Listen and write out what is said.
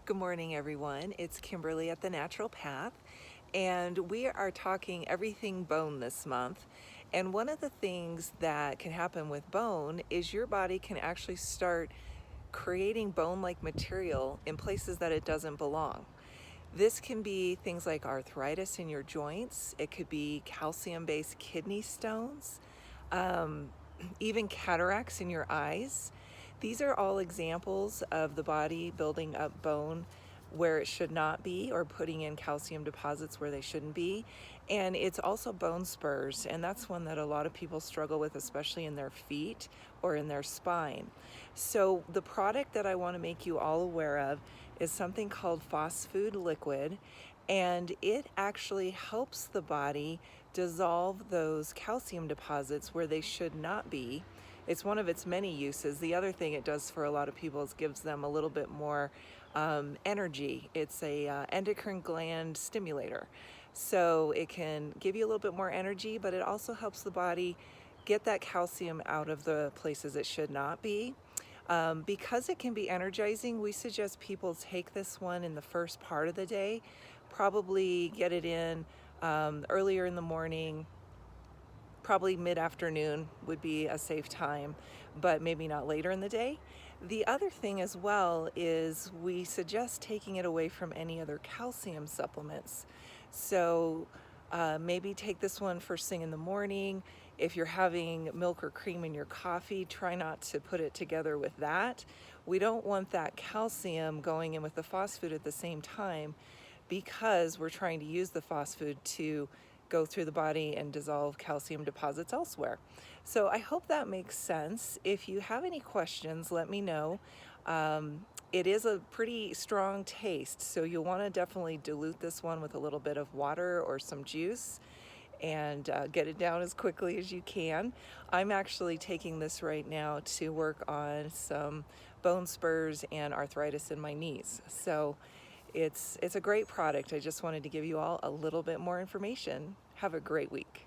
Good morning, everyone. It's Kimberly at The Natural Path, and we are talking everything bone this month. And one of the things that can happen with bone is your body can actually start creating bone-like material in places that it doesn't belong. This can be things like arthritis in your joints. It could be calcium-based kidney stones, even cataracts in your eyes. These are all examples of the body building up bone where it should not be, or putting in calcium deposits where they shouldn't be. And it's also bone spurs, and that's one that a lot of people struggle with, especially in their feet or in their spine. So the product that I want to make you all aware of is something called Phosfood Liquid, and it actually helps the body dissolve those calcium deposits where they should not be. It's one of its many uses. The other thing it does for a lot of people is gives them a little bit more energy. It's a endocrine gland stimulator. So it can give you a little bit more energy, but it also helps the body get that calcium out of the places it should not be. Because it can be energizing, we suggest people take this one in the first part of the day. Probably get it in earlier in the morning. Probably mid-afternoon would be a safe time, but maybe not later in the day. The other thing as well is we suggest taking it away from any other calcium supplements. So maybe take this one first thing in the morning. If you're having milk or cream in your coffee, try not to put it together with that. We don't want that calcium going in with the phosphate at the same time, because we're trying to use the phosphate to go through the body and dissolve calcium deposits elsewhere. So I hope that makes sense. If you have any questions, let me know. It is a pretty strong taste, so you'll want to definitely dilute this one with a little bit of water or some juice and get it down as quickly as you can. I'm actually taking this right now to work on some bone spurs and arthritis in my knees. So it's a great product. I just wanted to give you all a little bit more information. Have a great week.